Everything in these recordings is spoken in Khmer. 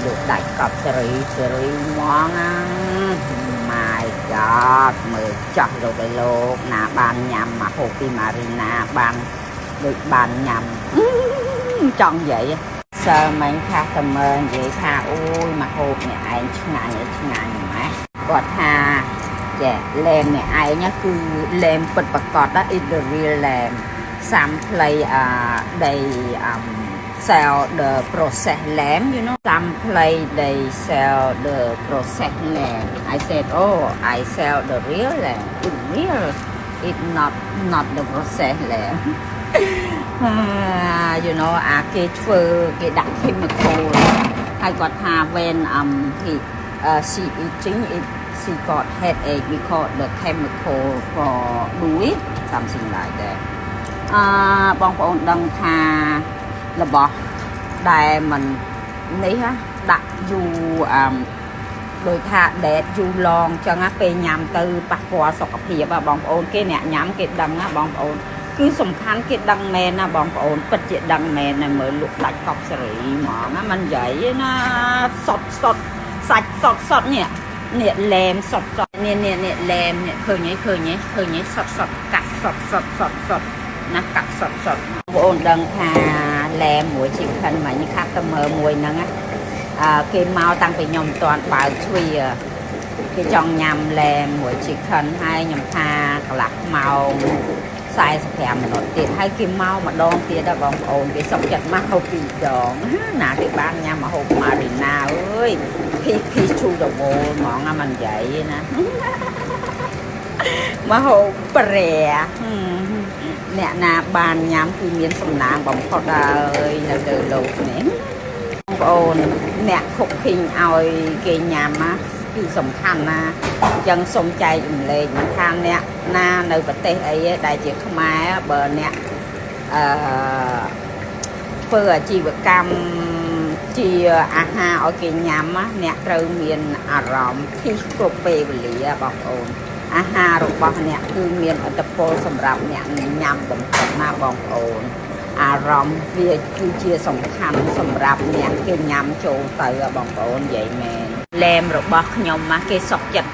lục đại cọp seri món á my god mười chọc rồi cái lục nà bàn nhầm mà hồ pi marina bàn được bàn nhầm chọn vậy sơ mình khá tầm ơn vậy tha ui mà hộp này anh ngại mà còn tha dạ lem này ai nhá cứ lem bật bật cọt đó in the real lem some play they sell the process lamb, you know. Some play they sell the process lamb. I said, oh, I sell the real lamb. It's real. It's not the process lamb. You know, cái phơ cái đặc chemical. I got her when she eating it. She got headache because the chemical for do it, something like that. បងប្អូនដឹងថារបស់ដែលมันនេះដាក់យូរដោយថាដេតយូរឡងចឹងពេលញ៉ាំទៅប៉ះពាល់សុខភាពបងប្អូនគេអ្នកញ៉ាំគេដឹងណាបងប្អូនគឺសំខាន់គេដឹងមែនណាបងប្អូនពិតជាដឹងមែនណាមើលលក់ដាច់កប់សេរីហ្មងណាមិននិយាយណាសុតសាច់សុតនេះឡែមសុតនេះឡែមនេះឃើញទេសុតកាត់សុតណាកាត់សុតបងប្អូនដឹងថាឡែមមួយជីខិនមិញខាត់ទៅមើលមួយហ្នឹងគេមកតាំងពីខ្ញុំមិនទាន់បើកទ្វារគេចង់ញ៉ាំឡែមមួយជីខិនហើយខ្ញុំថាកន្លះម៉ោង45មីនិតទៀតហើយគេមកម្ដងទៀតដល់បងប្អូនគេសុខចិត្តមកហូបពីរដងណាគេបានញ៉ាំមកហូបម៉ារីណាអើយភីឈូដវលហ្មងមិននិយាយណាមកហូបប្រែអ្នកណាបានញ៉ាំគឺមានសំណាងបំផុតហើយនៅលើលោកនេះបងប្អូនអ្នកខុកឃីងឲ្យគេញ៉ាំណាគឺសំខាន់ណាអញ្ចឹងសូមចែករំលែកមិនថាអ្នកណានៅប្រទេសអីដែលជាខ្មែរបើអ្នកធ្វើអាជីវកម្មជាអាហារឲ្យគេញ៉ាំអ្នកត្រូវមានអារម្មណ៍ពីគ្រប់ពេលវេលាបងប្អូនអាហាររបស់អ្នកគឺមានឥទ្ធិពលសម្រាប់អ្នកញ៉ាំបំផុតណាបងប្អូនអារម្មណ៍វាគឺជាសំខាន់សម្រាប់អ្នកគេញ៉ាំចូលទៅបងប្អូននិយាយមែនឡែមរបស់ខ្ញុំគេសុកចិត្ត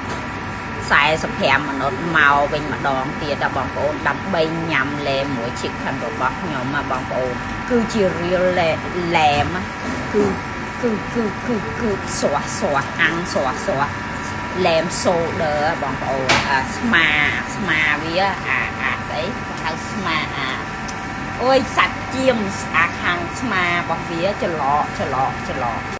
45មីនិតមកវិញម្ដងទៀតបងប្អូនដើម្បីញ៉ាំឡែមមួយឈិកខាងរបស់ខ្ញុំបងប្អូនគឺជា real ឡែមគឺស្រស់អាំងស្រស់ឡែមសូដឺបងប្អូនស្មាវាស្អីហៅស្មាអូយសាច់ជៀមខាងស្មារបស់វាច្រឡក